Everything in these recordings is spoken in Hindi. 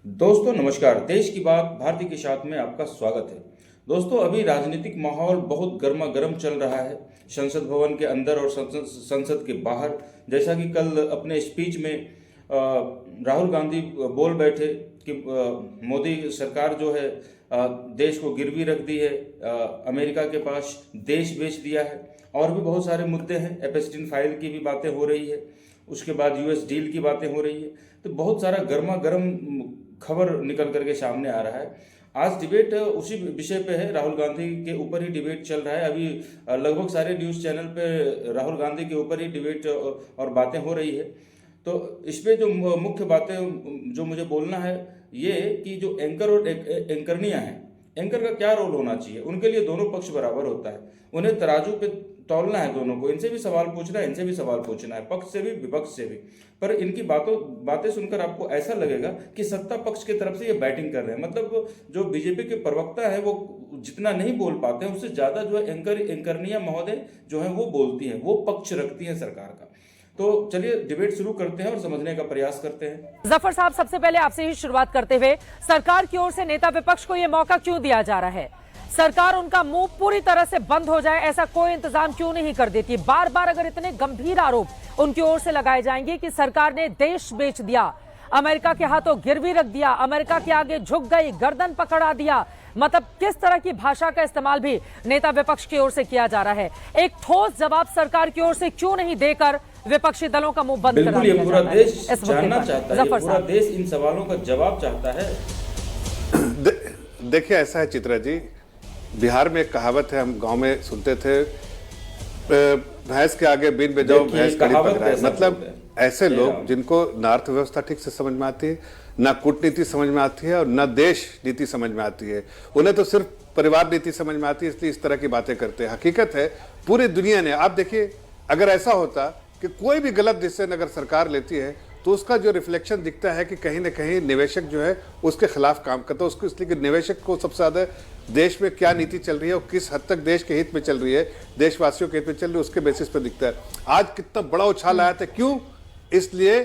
दोस्तों नमस्कार। देश की बात भारती के साथ में आपका स्वागत है। दोस्तों अभी राजनीतिक माहौल बहुत गर्मा गर्म चल रहा है, संसद भवन के अंदर और संसद के बाहर। जैसा कि कल अपने स्पीच में राहुल गांधी बोल बैठे कि मोदी सरकार जो है देश को गिरवी रख दी है, अमेरिका के पास देश बेच दिया है। और भी बहुत सारे मुद्दे हैं, एपेस्टीन फाइल की भी बातें हो रही है, उसके बाद यूएस डील की बातें हो रही है। तो बहुत सारा गर्मा गर्म खबर निकल करके सामने आ रहा है। आज डिबेट उसी विषय पे है, राहुल गांधी के ऊपर ही डिबेट चल रहा है। अभी लगभग सारे न्यूज़ चैनल पे राहुल गांधी के ऊपर ही डिबेट और बातें हो रही है। तो इस पे जो मुख्य बातें जो मुझे बोलना है ये कि जो एंकर और एंकरनियाँ हैं, एंकर का क्या रोल होना चाहिए। उनके लिए दोनों पक्ष बराबर होता है, उन्हें तराजू पे तौलना है दोनों को। इनसे भी सवाल पूछना है, इनसे भी सवाल पूछना है, पक्ष से भी विपक्ष से भी। पर इनकी बातें सुनकर आपको ऐसा लगेगा कि सत्ता पक्ष की तरफ से ये बैटिंग कर रहे हैं। मतलब जो बीजेपी के प्रवक्ता है वो जितना नहीं बोल पाते हैं, उससे ज्यादा जो है एंकरनिया महोदय जो है वो बोलती हैं, वो पक्ष रखती हैं सरकार का। तो चलिए डिबेट शुरू करते हैं और समझने का प्रयास करते हैं। जफर साहब, सबसे पहले आपसे ही शुरुआत करते हुए, सरकार की ओर से नेता विपक्ष को यह मौका क्यों दिया जा रहा है? सरकार उनका मुंह पूरी तरह से बंद हो जाए ऐसा कोई इंतजाम क्यों नहीं कर देती? बार बार अगर इतने गंभीर आरोप उनकी ओर से लगाए जाएंगे कि सरकार ने देश बेच दिया, अमेरिका के हाथों गिरवी रख दिया, अमेरिका के आगे झुक गई, गर्दन पकड़ा दिया, मतलब किस तरह की भाषा का इस्तेमाल भी नेता विपक्ष की ओर से किया जा रहा है? एक ठोस जवाब सरकार की ओर से क्यों नहीं देकर विपक्षी दलों का मुंह बंद करा दिया पूरा देश जाता है? जानना चाहता है, पूरा देश इन सवालों का जवाब चाहता है। देखिए ऐसा है चित्रा जी, बिहार में एक कहावत है, हम गांव में सुनते थे, भैंस के आगे बीन बजाओ भैंस कड़ी पकड़ा है। मतलब ऐसे लोग जिनको ना अर्थव्यवस्था ठीक से समझ में आती है, ना कूटनीति समझ में आती है और ना देश नीति समझ में आती है, उन्हें तो सिर्फ परिवार नीति समझ में आती है, इसलिए इस तरह की बातें करते हैं। हकीकत है पूरी दुनिया ने, आप देखिए अगर ऐसा होता कि कोई भी गलत डिसीजन अगर सरकार लेती है तो उसका जो रिफ्लेक्शन दिखता है कि कहीं ना कहीं निवेशक जो है उसके खिलाफ काम करता है। उसको इसलिए कि निवेशक को सबसे ज्यादा देश में क्या नीति चल रही है और किस हद तक देश के हित में चल रही है, देशवासियों के हित में चल रही है, उसके बेसिस पर दिखता है। आज कितना बड़ा उछाल आया था, क्यों? इसलिए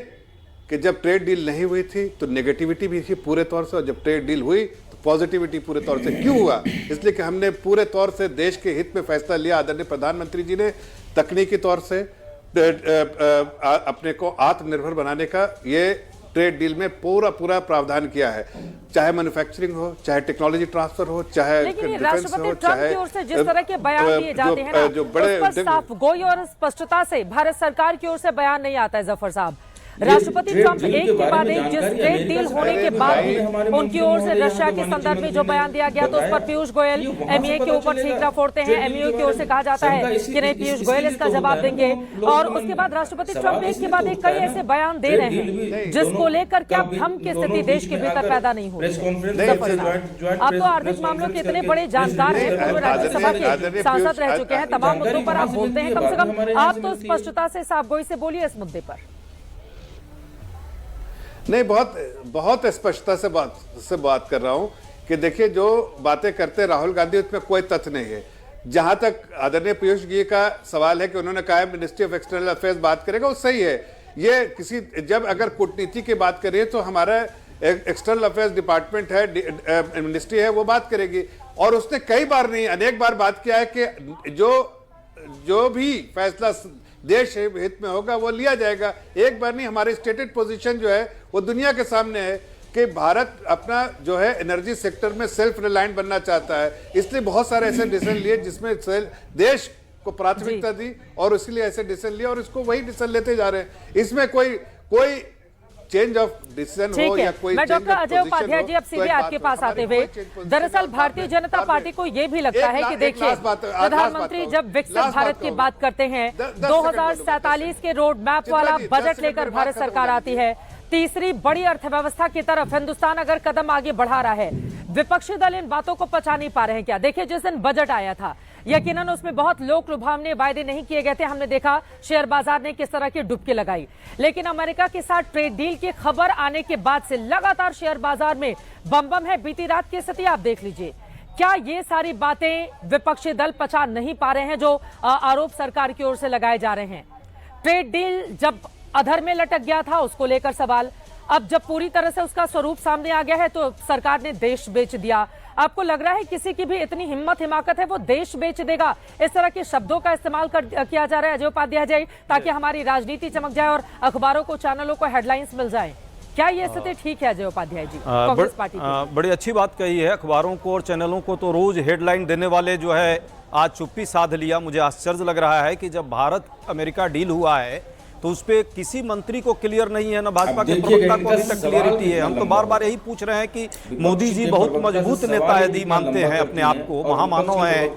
कि जब ट्रेड डील नहीं हुई थी तो नेगेटिविटी भी थी पूरे तौर से, और जब ट्रेड डील हुई तो पॉजिटिविटी पूरे तौर से। क्यों हुआ? इसलिए कि हमने पूरे तौर से देश के हित में फैसला लिया। आदरणीय प्रधानमंत्री जी ने तकनीकी तौर से अपने को आत्मनिर्भर बनाने का ये ट्रेड डील में पूरा प्रावधान किया है, चाहे मैन्युफैक्चरिंग हो, चाहे टेक्नोलॉजी ट्रांसफर हो, चाहे डिफेंस हो, चाहे की ओर से जिस तरह के बयान दिए जाते हैं ना, जो बड़े साफ गोई और स्पष्टता से भारत सरकार की ओर से बयान नहीं आता है। जफर साहब, राष्ट्रपति ट्रंप एक के बाद एक जिस ट्रेड डील होने के बाद भी उनकी ओर से रशिया के संदर्भ में जो बयान दिया गया तो उस पर पीयूष गोयल एमईए के ऊपर ठीकरा फोड़ते हैं। एमईए की ओर से कहा जाता है कि नहीं, पीयूष गोयल इसका जवाब देंगे। और उसके बाद राष्ट्रपति ट्रंप एक के बाद एक कई ऐसे बयान दे रहे हैं जिसको लेकर क्या भ्रम की स्थिति देश के भीतर पैदा नहीं हो रही? आप तो आर्थिक मामलों के इतने बड़े जानकार हैं, पूर्व राज्यसभा के सांसद रह चुके हैं, तमाम मुद्दों पर आप बोलते हैं, कम से कम आप तो स्पष्टता से साफगोई से बोलिए इस मुद्दे पर। नहीं, बहुत स्पष्टता से बात कर रहा हूं कि देखिए जो बातें करते राहुल गांधी उसमें कोई तथ्य नहीं है। जहां तक आदरणीय पीयूष जी का सवाल है कि उन्होंने कहा है मिनिस्ट्री ऑफ एक्सटर्नल अफेयर्स बात करेगा, वो सही है। ये किसी जब अगर कूटनीति की बात करें तो हमारा एक्सटर्नल अफेयर्स डिपार्टमेंट है, मिनिस्ट्री है, वो बात करेगी। और उसने कई बार नहीं अनेक बार बात किया है कि जो भी फैसला देश हित में होगा वो लिया जाएगा। एक बार नहीं, हमारी स्टेटेड पोजीशन जो है वो दुनिया के सामने है कि भारत अपना जो है एनर्जी सेक्टर में सेल्फ रिलायंट बनना चाहता है, इसलिए बहुत सारे ऐसे डिसीजन लिए जिसमें देश को प्राथमिकता दी और इसलिए ऐसे डिसीजन लिए और इसको वही डिसीजन लेते जा रहे हैं। इसमें कोई चेंज ऑफ डिसीजन हो या कोई मैं डॉक्टर अजय उपाध्याय जी अब सीधे आपके पास आते हुए, दरअसल भारतीय जनता पार्टी को यह भी लगता है कि देखिए प्रधानमंत्री जब विकसित भारत की बात करते हैं, 2047 के रोड मैप वाला बजट लेकर भारत सरकार आती है, तीसरी बड़ी अर्थव्यवस्था की तरफ हिंदुस्तान अगर कदम आगे बढ़ा रहा है, विपक्षी दल इन बातों को पचा नहीं पा रहे हैं क्या? देखिए जिस दिन बजट आया था यकीनन उसमें बहुत लोक लुभावने वायदे नहीं किए गए थे, हमने देखा शेयर बाजार ने किस तरह की डुबकी लगाई, लेकिन अमेरिका के साथ ट्रेड डील की खबर आने के बाद से लगातार शेयर बाजार में बम है। बीती रात की स्थिति आप देख लीजिए। क्या ये सारी बातें विपक्षी दल पचा नहीं पा रहे हैं जो आरोप सरकार की ओर से लगाए जा रहे हैं? ट्रेड डील जब अधर में लटक गया था उसको लेकर सवाल, अब जब पूरी तरह से उसका स्वरूप सामने आ गया है तो सरकार ने देश बेच दिया। आपको लग रहा है किसी की भी इतनी हिम्मत हिमाकत है वो देश बेच देगा? इस तरह के शब्दों का इस्तेमाल किया जा रहा है अजय उपाध्याय जी, ताकि हमारी राजनीति चमक जाए और अखबारों को, चैनलों को हेडलाइंस मिल जाए। क्या ये स्थिति ठीक है अजय उपाध्याय जी कांग्रेस पार्टी की? बड़ी अच्छी बात कही है। अखबारों को और चैनलों को तो रोज हेडलाइन देने वाले जो है आज चुप्पी साध लिया। मुझे आश्चर्य लग रहा है कि जब भारत अमेरिका डील हुआ है तो उस पर किसी मंत्री को क्लियर नहीं है, ना भाजपा के प्रवक्ता को अभी तक क्लियरिटी है। हम तो बार बार यही पूछ रहे हैं कि मोदी जी बहुत मजबूत नेता यदि मानते हैं अपने आप को, महामानव है,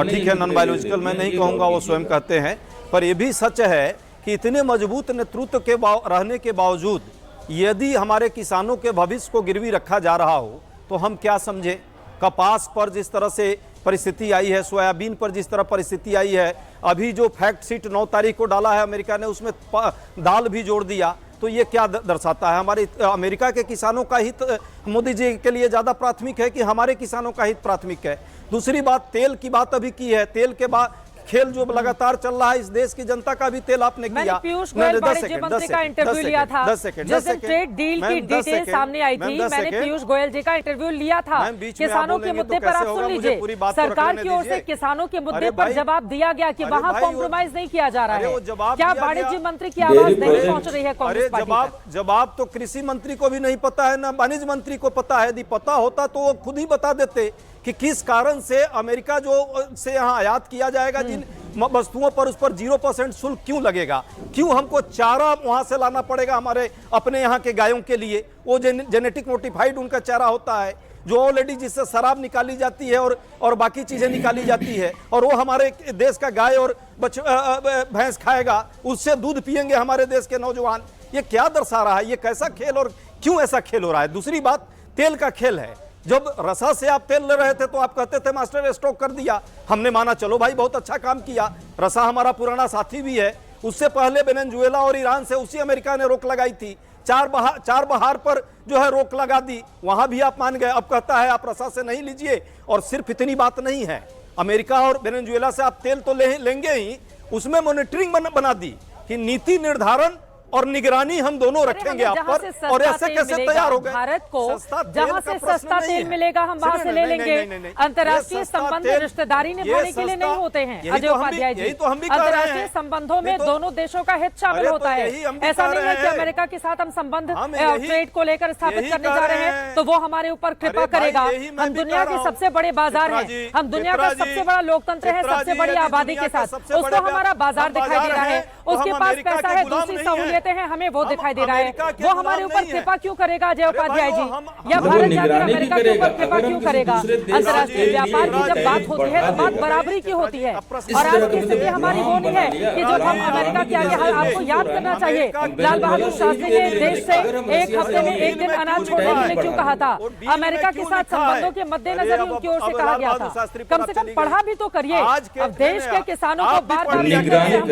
ठीक है, नॉन बायोलॉजिकल मैं नहीं कहूँगा, वो स्वयं कहते हैं, पर यह भी सच है कि इतने मजबूत नेतृत्व के रहने के बावजूद यदि हमारे किसानों के भविष्य को गिरवी रखा जा रहा हो तो हम क्या समझे? कपास पर जिस तरह से परिस्थिति आई है, सोयाबीन पर जिस तरह परिस्थिति आई है, अभी जो फैक्ट शीट 9 तारीख को डाला है अमेरिका ने, उसमें दाल भी जोड़ दिया, तो ये क्या दर्शाता है? हमारे अमेरिका के किसानों का हित मोदी जी के लिए ज़्यादा प्राथमिक है कि हमारे किसानों का हित प्राथमिक है? दूसरी बात, तेल की बात अभी की है, तेल के बाद खेल जो लगातार चल रहा है, इस देश की जनता का भी तेल आपने किया। मैंने पीयूष गोयल वाणिज्य मंत्री का इंटरव्यू लिया था जिस दिन ट्रेड डील की डिटेल सामने आई थी। मैंने पीयूष गोयल जी का इंटरव्यू लिया था। किसानों के मुद्दे पर आप सुन लीजिए, सरकार की ओर से किसानों के मुद्दे पर जवाब दिया गया कि वहाँ कॉम्प्रोमाइज नहीं किया जा रहा है। क्या वाणिज्य मंत्री की आवाज नहीं पहुंच रही है कांग्रेस पार्टी तक? जवाब तो कृषि मंत्री को भी नहीं पता है, ना वाणिज्य मंत्री को पता है। यदि पता होता तो वो खुद ही बता देते कि किस कारण से अमेरिका जो से यहाँ आयात किया जाएगा जिन वस्तुओं पर, उस पर 0% शुल्क क्यों लगेगा? क्यों हमको चारा वहां से लाना पड़ेगा हमारे अपने यहाँ के गायों के लिए? वो जेनेटिक मोडिफाइड उनका चारा होता है जो ऑलरेडी, जिससे शराब निकाली जाती है और बाकी चीजें निकाली जाती है, और वो हमारे देश का गाय और भैंस खाएगा, उससे दूध पियेंगे हमारे देश के नौजवान। ये क्या दर्शा रहा है? ये कैसा खेल और क्यों ऐसा खेल हो रहा है? दूसरी बात, तेल का खेल है। जब रसा से आप तेल ले रहे थे तो आप कहते थे मास्टर स्टॉक कर दिया, हमने माना चलो भाई बहुत अच्छा काम किया, रसा हमारा पुराना साथी भी है। उससे पहले वेनेजुएला और ईरान से उसी अमेरिका ने रोक लगाई थी, चार बहार पर जो है रोक लगा दी, वहां भी आप मान गए। अब कहता है आप रसा से नहीं लीजिए। और सिर्फ इतनी बात नहीं है, अमेरिका और वेनेजुएला से आप तेल तो लेंगे ही, उसमें मॉनिटरिंग बना दी कि नीति निर्धारण और निगरानी हम दोनों रखेंगे आप पर। और ऐसे कैसे तैयार हो गए? भारत को जहां से सस्ता तेल मिलेगा हम वहां से ले लेंगे। अंतर्राष्ट्रीय संबंध रिश्तेदारी निभाने के लिए नहीं होते हैं अजय उपाध्याय जी। अंतर्राष्ट्रीय संबंधों में दोनों देशों का हित शामिल होता है। ऐसा नहीं है कि अमेरिका के साथ हम संबंध ट्रेड को लेकर स्थापित करने जा रहे हैं तो वो हमारे ऊपर कृपा करेगा। हम दुनिया के सबसे बड़े बाजार हैं, हम दुनिया का सबसे बड़ा लोकतंत्र है, सबसे बड़ी आबादी के साथ, उसको हमारा बाजार दिखाई दे रहा है, उसके पास पैसा है, दूसरी सहूलियत हैं, हमें वो दिखाई दे रहा है। वो हमारे ऊपर कृपा क्यों करेगा अजय उपाध्याय जी? या भारत जाकर अमेरिका के ऊपर कृपा क्यों करेगा? अंतर्राष्ट्रीय व्यापार की जब बात होती है तो बात बराबरी की होती है। और आज की स्थिति हमारी वो नहीं है कि जब हम अमेरिका के आगे, आपको याद करना चाहिए लाल बहादुर शास्त्री ने देश से एक हफ्ते में एक दिन अनाज छोड़ने के लिए क्यों कहा था? अमेरिका के साथ संबंधों के मद्देनजर ही उनकी ओर से कहा गया था। कम से कम पढ़ा भी तो करिए। अब देश के किसानों को बार बार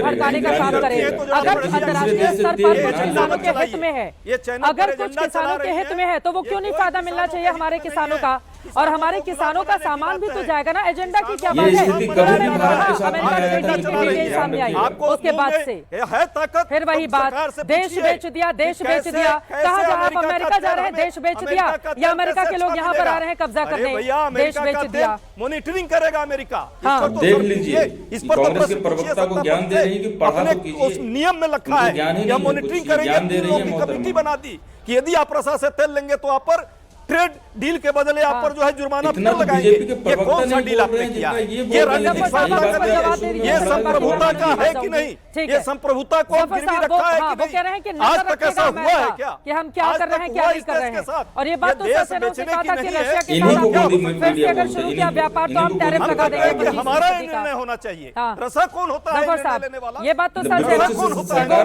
भड़काने का काम करें। अगर अंतर्राष्ट्रीय स्तर पर कुछ किसानों के हित में है, अगर कुछ किसानों के हित में है तो वो क्यों नहीं फायदा मिलना चाहिए हमारे किसानों का? और हमारे किसानों का सामान भी तो जाएगा ना। एजेंडा की क्या बात है? सामने आई उसके बाद से है ताकत, फिर वही बात, देश बेच दिया, देश बेच दिया। कहा जा आप अमेरिका जा रहे हैं, देश बेच दिया, या अमेरिका के लोग यहाँ पर आ रहे हैं कब्जा करने, देश बेच दिया। मॉनिटरिंग करेगा अमेरिका। देख लीजिए, इस पर कांग्रेस के प्रवक्ता को ज्ञान दे रही है कि पढ़ा तो कीजिए। उस नियम में रखा है या मॉनिटरिंग करेंगे, कमेटी बना दी कि यदि आप रसा से तेल लेंगे तो आप पर ट्रेड डील के बदले आप पर जो है जुर्माना फिर लगाएंगे। ये कौन सा डील आपने किया? ये राजनीतिक साझेदारी, ये संप्रभुता का है कि नहीं? ये संप्रभुता को गिरवी रखा है कि नहीं? आज तक ऐसा हुआ है क्या कि हम क्या कर रहे हैं, क्या नहीं कर रहे हैं? और ये बात तो सच से कहा था कि रशिया के साथ फिर से अगर शुरू किया व्यापार तो हम टैरिफ लगा देंगे। हमारा निर्णय होना चाहिए। रसा कौन होता है लेने वाला? ये बात तो सच है।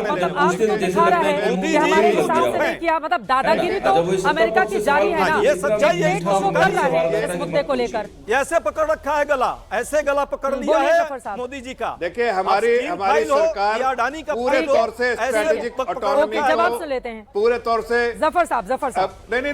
मतलब आज तो दिखा रहा है कि हमारे हिसाब से नहीं किया, मतलब दादागिरी तो अमेरिका की जारी है। ये सच्चाई है इस मुद्दे को लेकर ऐसे पकड़ रखा है गला, ऐसे गला पकड़ लिया है मोदी जी का। देखिए हमारी सरकार पूरे तौर से स्ट्रेटेजिक ऑटोनॉमी जवाब से लेते हैं, पूरे तौर से जफर साहब नहीं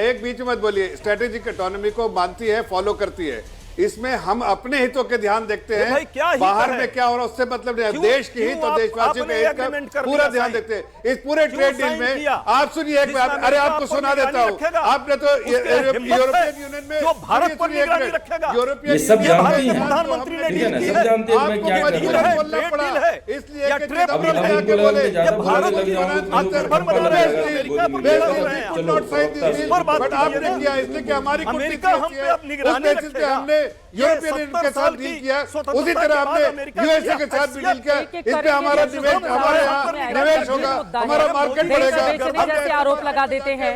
एक बीच मत बोलिए, स्ट्रेटेजिक ऑटोनॉमी को मानती है, फॉलो करती है। इसमें हम अपने हितों के ध्यान देखते भाई हैं, क्या हित बाहर है? में क्या हो रहा है उससे मतलब नहीं है। क्यों- देश की हित क्यों और देशवासियों आपने के हित agreement का कर पूरा लिया ध्यान साइन? देखते हैं। इस पूरे क्यों ट्रेड डील साइन में किया? आप सुनिए एक बात, जिसमें अरे अमेरिका आपको आपको सुना देता निगरानी हूँ, रखेगा। आपने तो उसके हिम्मत है यूरोपियन यूनियन में जो भारत पर सुनिए, निगरानी सुनिए, रखेगा। यूरोपियन ये सब यूनियन में जानते हैं। प्रधानमंत्री ने ठीक है ना, डील की सब है। जानते हैं मैं आपको क्या कर मजबूरन रहा हूँ। बोलना ट्रेड पड़ा, डील है। इसलिए या कि ट्रेड जब डील हम है। आगे बोले, ज्यादा जब बोलने भारत लग की जाऊंगा तो आत्मनिर्भर लोग बना पकड़ रहे लेगा, हैं, गोली बेसिस मारेगा। पे चलो, not sign this प्रवक्ता deal, पर बात but कीजिए आपने ना। किया इसलिए कि हमारी अमेरिका हम पे अब निगरानी उस बेसिस पे रखेगा। हमने यूरोपियन यूनियन के साथ डील किया, उसी तरह हमने यूएसए के साथ भी डील किया। इस पे हमारा निवेश, हमारे यहाँ निवेश होगा, हमारा मार्केट देश बढ़ेगा। बेचने जैसे आरोप लगा देते हैं,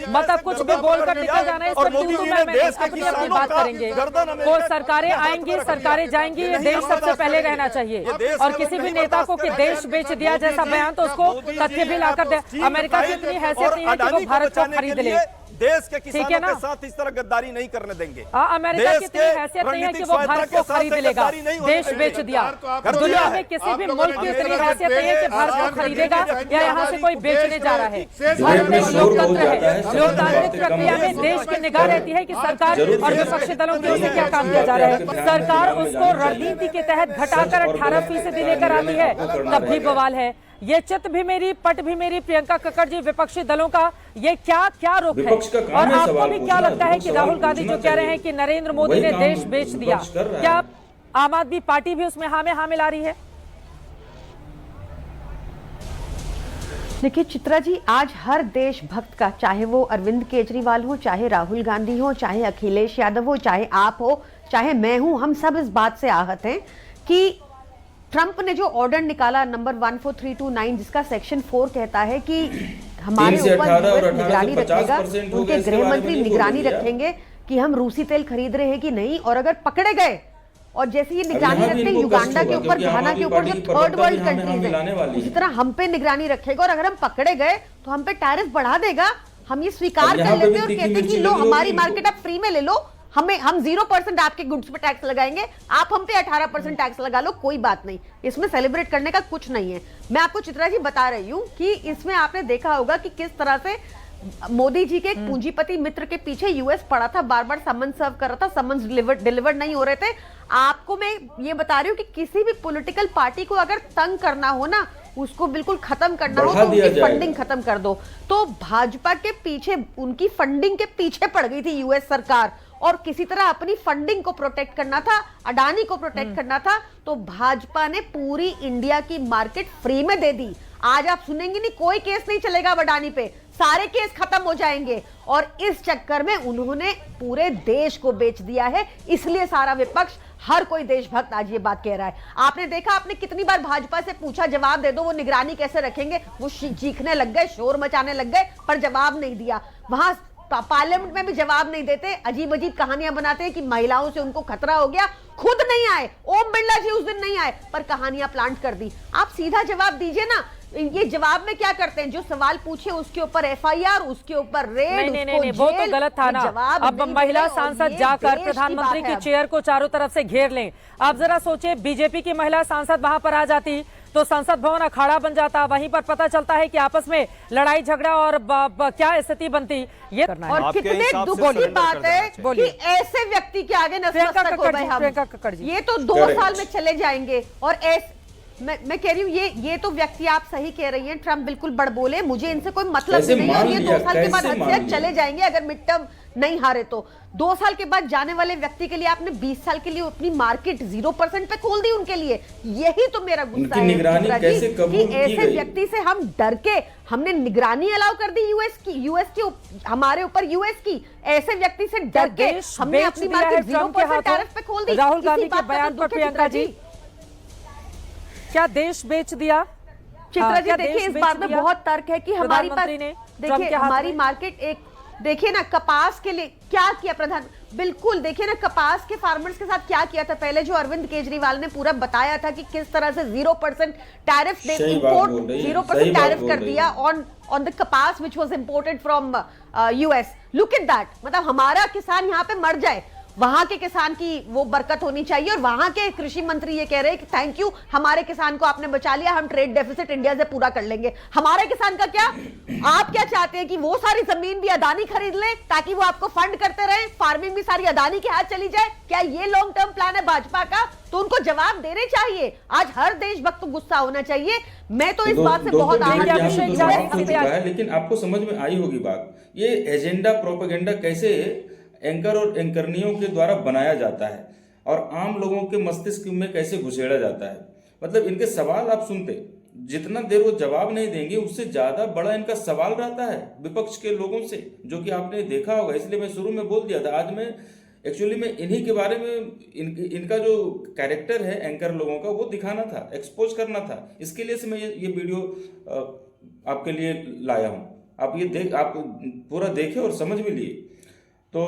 मतलब कुछ भी बोलकर निकल जाना है। इस पर मोदी तू जी मैं ने देश के अपनी अपनी किसानों बात का करेंगे। गर्दन अमेरिका वो के सरकारें हाथ आएंगी, पर सरकारें रखेगा। जाएंगी, ये ये नहीं देश हम सबसे बर्दाश्त पहले करेंगे। रहना चाहिए। ये देश और के किसी लोग भी नहीं नेता को कि बर्दाश्त देश करेंगे। बेच दिया जैसा बयान तो उसको मोदी जी तथ्य भी लाकर दे। चीन अमेरिका की फाइल इतनी और हैसियत नहीं है कि वो अडानी भारत को बचाने खरीद के ले। लिए देश के ठीक है किसानों ना? के साथ इस तरह गद्दारी नहीं करने देंगे। अमेरिका की देश इतनी के हैसियत नहीं है कि रणनीतिक वो भारत स्वायत्तता को के साथ खरीद लेगा। गद्दारी नहीं होनी देश चाहिए। बेच दिया। आप दुनिया लोगों में ने- किसी भी आप मुल्क लोगों की ने इतनी मेरे हैसियत नहीं है कि साथ भारत को आसियान खरीदेगा कंट्री या यहाँ से कोई बेचने जा रहा है। भारत में एक शोर बहुत लोकतंत्र ज्यादा है। है, लोकतांत्रिक सबसे प्रक्रिया कम में है। देश की निगाह रहती है कि सरकार जरूर और है। विपक्षी दलों की ओर से क्या काम किया जा रहा है। सरकार उसको रणनीति के तहत घटाकर 18% लेकर आती है, तब भी बवाल है। ये चित भी मेरी, पट भी मेरी, प्रियंका कक्कड़ जी विपक्षी दलों का ये क्या रुख है? विपक्ष का काम और है आपको सवाल भी क्या पूछना, लगता है कि सवाल राहुल गांधी जो पूछना कह रहे हैं चाहिए। कि नरेंद्र मोदी वही ने काम देश बेच दिया, विपक्ष कर रहा है। क्या आम आदमी पार्टी भी उसमें हाँ में हाँ मिला रही है? देखिए चित्रा जी, आज हर देशभक्त का, चाहे वो अरविंद केजरीवाल हो, चाहे राहुल गांधी हो, चाहे अखिलेश यादव हो, चाहे आप हो, चाहे मैं हूं, हम सब इस बात से आहत हैं कि ट्रंप ने जो ऑर्डर निकाला नंबर 14329, जिसका सेक्शन 4 कहता है कि हमारे 3 से ऊपर 18 और यूएस 18 निगरानी से 50% रखेगा, हो गया, उनके इसके गृह बारे में मंत्री नहीं बोल निगरानी दिया। रखेंगे कि हम रूसी तेल खरीद रहे हैं कि नहीं, और अगर पकड़े गए और जैसे ये निगरानी यहाँ भी रखते हैं इनको कष्ट युगांडा के होगा, ऊपर, क्योंकि आम घाना आदमी के ऊपर पार्टी जो की थर्ड प्रवक्ता वर्ल्ड भी हमें कंट्रीज मिलाने वाली है, है। उसी तरह हम पे निगरानी रखेगा, और अगर हम पकड़े गए तो हम पे टैरिफ बढ़ा देगा। हम ये स्वीकार अब कर यहाँ पे लेते भी हैं और तीखी कहते हैं कि मिर्ची लो लगी हमारी होगी मार्केट आप फ्री में ले लो, हम 0% आपके गुड्स पे टैक्स लगाएंगे, आप हम पे 18% टैक्स लगा लो, कोई बात नहीं, इसमें सेलिब्रेट करने का कुछ नहीं है। मैं आपको चित्रा जी बता रही हूं कि इसमें आपने देखा होगा कि किस तरह से मोदी जी के एक पूंजीपति मित्र के पीछे यूएस पड़ा था, बार बार समन सर्व कर रहा था, समन्स डिलीवर्ड नहीं हो रहे थे। आपको मैं ये बता रही हूँ कि किसी भी पॉलिटिकल पार्टी को अगर तंग करना हो ना, उसको बिल्कुल खत्म करना हो बढ़ा तो दिया उनकी जाएगा। फंडिंग खत्म कर दो। तो भाजपा के पीछे, उनकी फंडिंग के पीछे पड़ गई थी यूएस सरकार, और किसी तरह अपनी फंडिंग को प्रोटेक्ट करना था, अडानी को प्रोटेक्ट करना था, तो भाजपा ने पूरी इंडिया की मार्केट फ्री में दे दी। आज आप सुनेंगे नहीं, कोई केस नहीं चलेगा अडानी पे, सारे केस खत्म हो जाएंगे, और इस चक्कर में उन्होंने पूरे देश को बेच दिया है। इसलिए सारा विपक्ष, हर कोई देशभक्त आज ये बात कह रहा है। आपने देखा, आपने कितनी बार भाजपा से पूछा जवाब दे दो, वो निगरानी कैसे रखेंगे, वो चीखने लग गए, शोर मचाने लग गए, पर जवाब नहीं दिया। वहां पार्लियामेंट में भी जवाब नहीं देते, अजीब अजीब कहानियां बनाते हैं कि महिलाओं से उनको खतरा हो गया, खुद नहीं आए, ओम बिरला जी उस दिन नहीं आए, पर कहानियां प्लांट कर दी। आप सीधा जवाब दीजिए ना। ये जवाब में क्या करते हैं, जो सवाल पूछे उसके ऊपर एफआईआर, उसके ऊपर रेड, नहीं, वो तो गलत था ना। अब महिला सांसद जाकर प्रधानमंत्री की चेयर को चारों तरफ से घेर लें। आप जरा सोचे, बीजेपी की महिला सांसद वहां पर आ जाती तो संसद भवन अखाड़ा बन जाता, वहीं पर पता चलता है कि आपस में लड़ाई झगड़ा और क्या स्थिति बनती। ये करना है। और कितने दुख की बात है कि ऐसे व्यक्ति के आगे नतमस्तक हो गए हम। प्रियंका कक्कड़ जी, ये तो 2 साल में चले जाएंगे। और ऐसे मैं कह रही हूँ, ये तो व्यक्ति, आप सही कह रही हैं, ट्रम्प बिल्कुल बड़बोले, मुझे इनसे कोई मतलब नहीं है। ये 2 साल के बाद अध्यक्ष चले जाएंगे अगर मिड टर्म नहीं हारे तो। 2 साल के बाद जाने वाले व्यक्ति के लिए आपने 20 साल के लिए अपनी मार्केट 0% पे खोल दी उनके लिए। यही तो मेरा गुस्सा है निगरानी कैसे कबूल की ऐसे गई? व्यक्ति से हम डर के हमने निगरानी अलाउ कर दी यूएस की हमारे ऊपर यूएस की। ऐसे व्यक्ति से डर के हमने अपनी मार्केट 0% टैरिफ पे खोल दी। राहुल गांधी के बयान पर प्रियंका जी, क्या देश बेच दिया? चित्रा जी देखिए, इस बात में बहुत तर्क है कि हमारी पास, देखिए हमारी मार्केट एक, देखिए ना कपास के लिए क्या किया प्रधान, बिल्कुल देखिए ना कपास के फार्मर्स के साथ क्या किया था। पहले जो अरविंद केजरीवाल ने पूरा बताया था कि किस तरह से 0% टैरिफ, इंपोर्ट 0% टैरिफ कर दिया ऑन द कपास which was imported from US. Look at that, मतलब हमारा किसान यहाँ पे मर जाए, वहां के किसान की वो बरकत होनी चाहिए। और वहां के कृषि मंत्री ये कह रहे हैं कि थैंक यू, हमारे किसान को आपने बचा लिया, हम ट्रेड डेफिसिट इंडिया से पूरा कर लेंगे। हमारे किसान का क्या? आप क्या चाहते हैं कि वो सारी जमीन भी अदानी खरीद ले ताकि वो आपको फंड करते रहे, फार्मिंग भी सारी अदानी के हाथ चली जाए? क्या ये लॉन्ग टर्म प्लान है भाजपा का? तो उनको जवाब देने चाहिए। आज हर देशभक्त को गुस्सा होना चाहिए। मैं तो इस बात से बहुत है, लेकिन आपको समझ में आई होगी बात, ये एजेंडा प्रोपेगेंडा कैसे एंकर और एंकरनियों के द्वारा बनाया जाता है और आम लोगों के मस्तिष्क में कैसे घुसेड़ा जाता है। मतलब इनके सवाल आप सुनते, जितना देर वो जवाब नहीं देंगे उससे ज्यादा बड़ा इनका सवाल रहता है विपक्ष के लोगों से, जो कि आपने देखा होगा। इसलिए मैं शुरू में बोल दिया था, आज मैं एक्चुअली में इन्हीं के बारे में इनका जो कैरेक्टर है एंकर लोगों का वो दिखाना था, एक्सपोज करना था। इसके लिए से मैं ये वीडियो आपके लिए लाया हूँ। आप पूरा देखें और समझ भी लिए। तो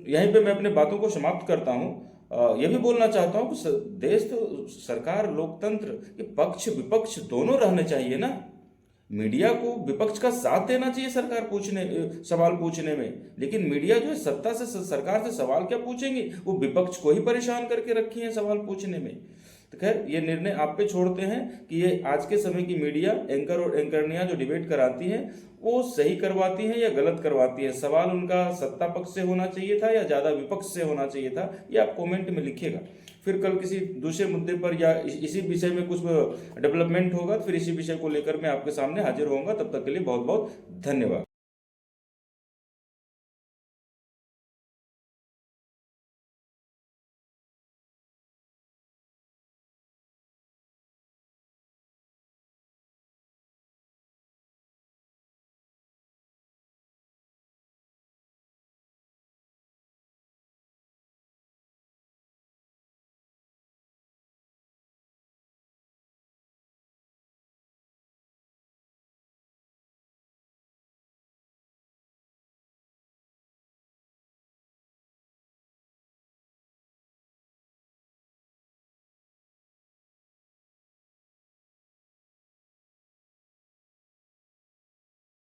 यहीं पे मैं अपने बातों को समाप्त करता हूँ। यह भी बोलना चाहता हूँ कि देश तो सरकार लोकतंत्र ये पक्ष विपक्ष दोनों रहने चाहिए ना। मीडिया को विपक्ष का साथ देना चाहिए सवाल पूछने में, लेकिन मीडिया जो है सत्ता से सरकार से सवाल क्या पूछेंगे, वो विपक्ष को ही परेशान करके रखी है सवाल पूछने में। तो खैर ये निर्णय आप पे छोड़ते हैं कि ये आज के समय की मीडिया एंकर और एंकरनियां जो डिबेट कराती हैं वो सही करवाती हैं या गलत करवाती हैं। सवाल उनका सत्ता पक्ष से होना चाहिए था या ज्यादा विपक्ष से होना चाहिए था, ये आप कमेंट में लिखिएगा। फिर कल किसी दूसरे मुद्दे पर या इसी विषय में कुछ डेवलपमेंट होगा, फिर इसी विषय को लेकर मैं आपके सामने हाजिर होऊंगा। तब तक के लिए बहुत बहुत धन्यवाद।